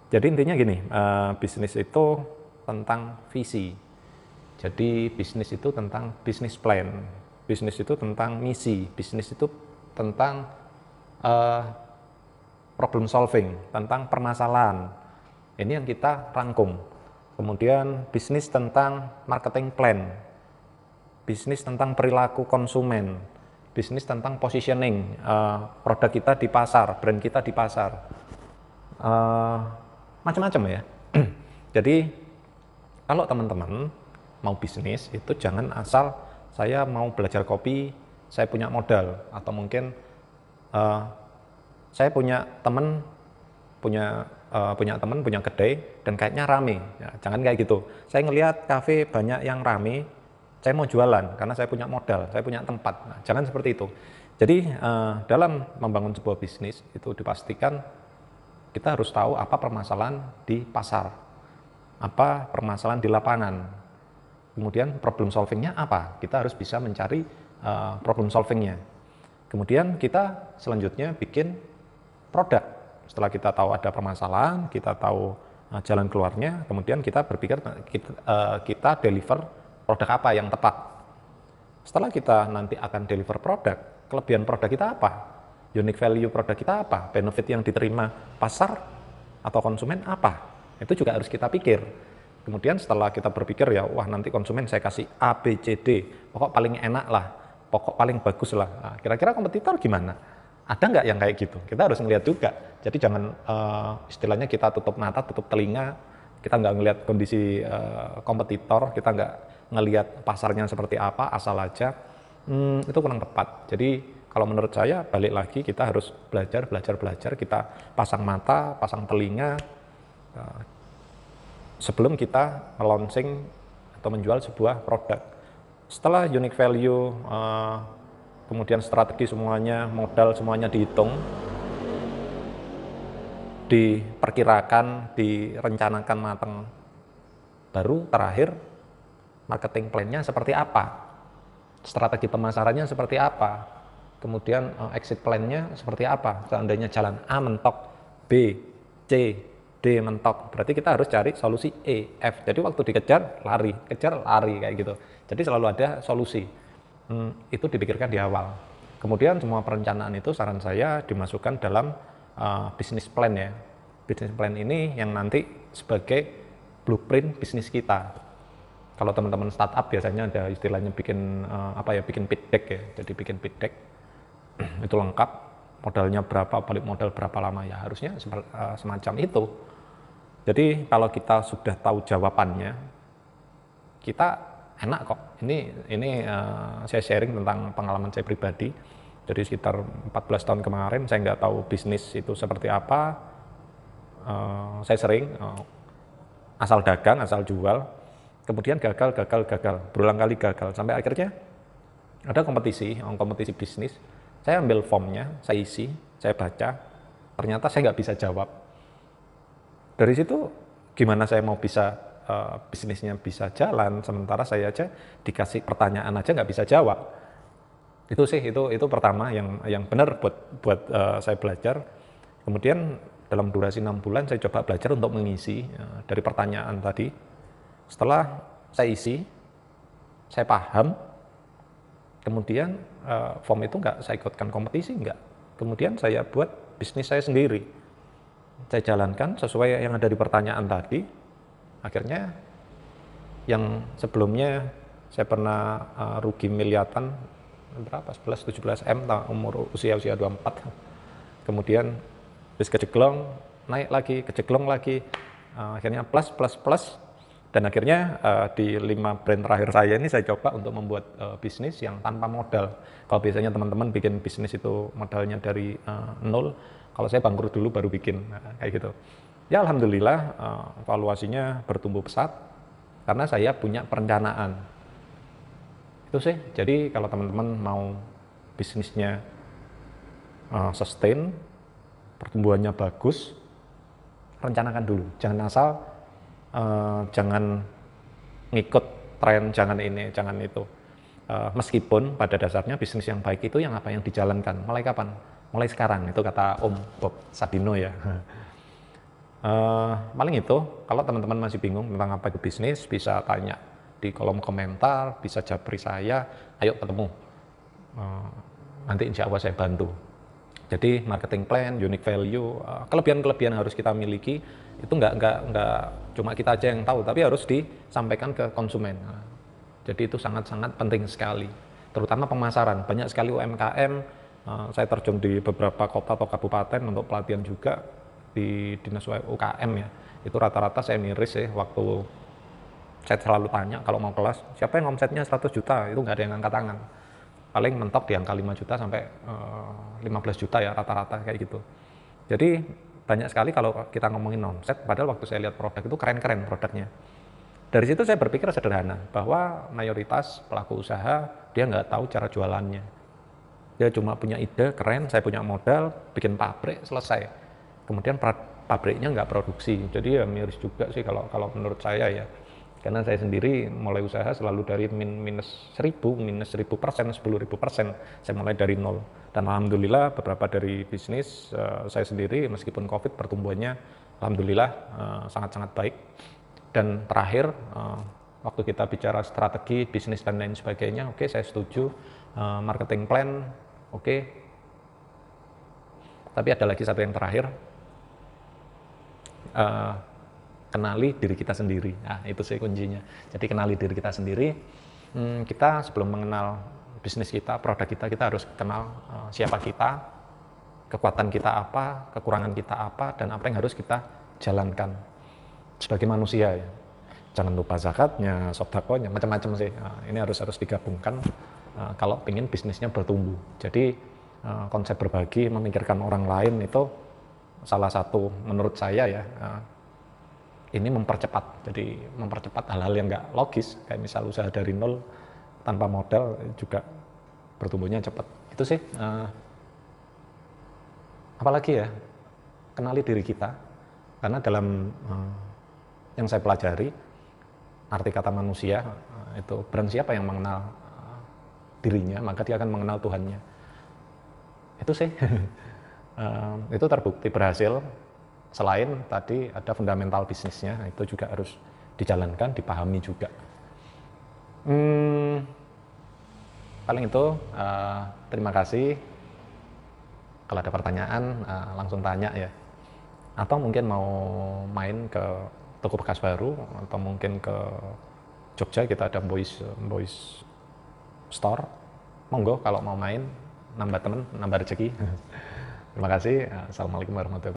Jadi intinya gini, bisnis itu tentang visi. Jadi bisnis itu tentang business plan, bisnis itu tentang misi, bisnis itu tentang uh, problem solving, tentang permasalahan. Ini yang kita rangkum. Kemudian bisnis tentang marketing plan, bisnis tentang perilaku konsumen, bisnis tentang positioning produk kita di pasar, brand kita di pasar, macam-macam ya. Jadi kalau teman-teman mau bisnis itu jangan asal saya mau belajar kopi, saya punya modal, atau mungkin saya punya teman punya kedai dan kayaknya rame. Ya, jangan kayak gitu. Saya ngelihat kafe banyak yang rame, saya mau jualan karena saya punya modal, saya punya tempat. Nah, jangan seperti itu. Jadi dalam membangun sebuah bisnis itu dipastikan kita harus tahu apa permasalahan di pasar, apa permasalahan di lapangan, kemudian problem solvingnya apa. Kita harus bisa mencari problem solvingnya. Kemudian kita selanjutnya bikin produk. Setelah kita tahu ada permasalahan, kita tahu jalan keluarnya, kemudian kita berpikir kita deliver produk apa yang tepat. Setelah kita nanti akan deliver produk, kelebihan produk kita apa? Unique value produk kita apa? Benefit yang diterima pasar atau konsumen apa? Itu juga harus kita pikir. Kemudian setelah kita berpikir ya, wah nanti konsumen saya kasih A, B, C, D, pokok paling enak lah, pokok paling bagus lah. Nah, kira-kira kompetitor gimana? Ada nggak yang kayak gitu? Kita harus ngelihat juga. Jadi jangan istilahnya kita tutup mata, tutup telinga, kita nggak ngelihat kondisi kompetitor, kita nggak ngelihat pasarnya seperti apa, asal aja. Itu kurang tepat. Jadi kalau menurut saya balik lagi kita harus belajar, kita pasang mata, pasang telinga sebelum kita launching atau menjual sebuah produk. Setelah unique value, kemudian strategi semuanya, modal semuanya dihitung, diperkirakan, direncanakan matang, baru terakhir marketing plan-nya seperti apa, strategi pemasarannya seperti apa, kemudian exit plan-nya seperti apa. Seandainya jalan A mentok, B, C, D mentok, berarti kita harus cari solusi E, F. Jadi waktu dikejar, lari, kejar, lari, kayak gitu. Jadi selalu ada solusi. Itu dipikirkan di awal. Kemudian semua perencanaan itu saran saya dimasukkan dalam bisnis plan ya. Bisnis plan ini yang nanti sebagai blueprint bisnis kita. Kalau teman-teman startup biasanya ada istilahnya bikin bikin pitch deck ya. Jadi bikin pitch deck itu lengkap, modalnya berapa, balik modal berapa lama, ya harusnya semacam itu. Jadi kalau kita sudah tahu jawabannya, kita enak kok. Ini saya sharing tentang pengalaman saya pribadi. Jadi sekitar 14 tahun kemarin saya nggak tahu bisnis itu seperti apa. Saya sering asal dagang, asal jual, kemudian gagal, berulang kali gagal, sampai akhirnya ada kompetisi bisnis. Saya ambil formnya, saya isi, saya baca, ternyata saya nggak bisa jawab. Dari situ gimana saya mau bisa bisnisnya bisa jalan, sementara saya aja dikasih pertanyaan aja nggak bisa jawab. Itu sih, itu pertama yang benar buat saya belajar. Kemudian dalam durasi 6 bulan saya coba belajar untuk mengisi dari pertanyaan tadi. Setelah saya isi, saya paham, kemudian form itu nggak saya ikutkan kompetisi, nggak. Kemudian saya buat bisnis saya sendiri. Saya jalankan sesuai yang ada di pertanyaan tadi. Akhirnya yang sebelumnya saya pernah rugi miliaran, berapa, 11-17 M umur usia 24. Kemudian bis kejeglong, naik lagi, kejeglong lagi, akhirnya plus, dan akhirnya di 5 brand terakhir saya ini saya coba untuk membuat bisnis yang tanpa modal. Kalau biasanya teman-teman bikin bisnis itu modalnya dari nol, kalau saya bangkrut dulu baru bikin, kayak gitu. Ya alhamdulillah valuasinya bertumbuh pesat karena saya punya perencanaan. Itu sih. Jadi kalau teman-teman mau bisnisnya sustain, pertumbuhannya bagus, rencanakan dulu. Jangan asal, jangan ngikut tren, jangan ini, jangan itu. Meskipun pada dasarnya bisnis yang baik itu yang apa yang dijalankan. Mulai kapan? Mulai sekarang, itu kata Om Bob Sadino ya. Paling itu, kalau teman-teman masih bingung tentang apa itu bisnis, bisa tanya di kolom komentar, bisa japri saya, ayo ketemu. Eh, Nanti insya Allah saya bantu. Jadi marketing plan, unique value, kelebihan-kelebihan yang harus kita miliki itu nggak cuma kita aja yang tahu, tapi harus disampaikan ke konsumen. Nah, jadi itu sangat-sangat penting sekali, terutama pemasaran. Banyak sekali UMKM, saya terjun di beberapa kota atau kabupaten untuk pelatihan juga di dinas UKM ya. Itu rata-rata saya miris sih waktu saya selalu tanya kalau mau kelas, siapa yang omsetnya 100 juta, itu nggak ada yang angkat tangan. Paling mentok di angka 5 juta sampai 15 juta ya rata-rata kayak gitu. Jadi banyak sekali kalau kita ngomongin omset, padahal waktu saya lihat produk itu keren-keren produknya. Dari situ saya berpikir sederhana, bahwa mayoritas pelaku usaha dia nggak tahu cara jualannya. Dia cuma punya ide, keren, saya punya modal, bikin pabrik, selesai. Kemudian pabriknya nggak produksi, jadi ya miris juga sih kalau menurut saya ya. Karena saya sendiri mulai usaha selalu dari minus 1000%, 10.000%, saya mulai dari nol. Dan alhamdulillah beberapa dari bisnis saya sendiri meskipun COVID pertumbuhannya alhamdulillah sangat-sangat baik. Dan terakhir, waktu kita bicara strategi bisnis dan lain sebagainya, oke, saya setuju, marketing plan, oke. Tapi ada lagi satu yang terakhir, kenali diri kita sendiri. Nah, itu sih kuncinya. Jadi kenali diri kita sendiri. Kita sebelum mengenal bisnis kita, produk kita, kita harus kenal siapa kita, kekuatan kita apa, kekurangan kita apa, dan apa yang harus kita jalankan sebagai manusia ya. Jangan lupa zakatnya, sedekahnya, macam-macam sih. Nah, ini harus digabungkan kalau ingin bisnisnya bertumbuh. Jadi konsep berbagi, memikirkan orang lain itu salah satu menurut saya ya. Ini mempercepat, jadi mempercepat hal-hal yang nggak logis, kayak misal usaha dari nol tanpa modal juga bertumbuhnya cepat. Itu sih. Apalagi ya, kenali diri kita, karena dalam yang saya pelajari, arti kata manusia itu barang siapa yang mengenal dirinya, maka dia akan mengenal Tuhannya. Itu sih. Itu terbukti berhasil. Selain tadi ada fundamental bisnisnya, itu juga harus dijalankan, dipahami juga. Paling itu, terima kasih. Kalau ada pertanyaan, langsung tanya ya. Atau mungkin mau main ke toko bekas baru, atau mungkin ke Jogja, kita ada Boys Store. Monggo kalau mau main, nambah teman, nambah rezeki. Terima kasih. Assalamualaikum warahmatullahi wabarakatuh.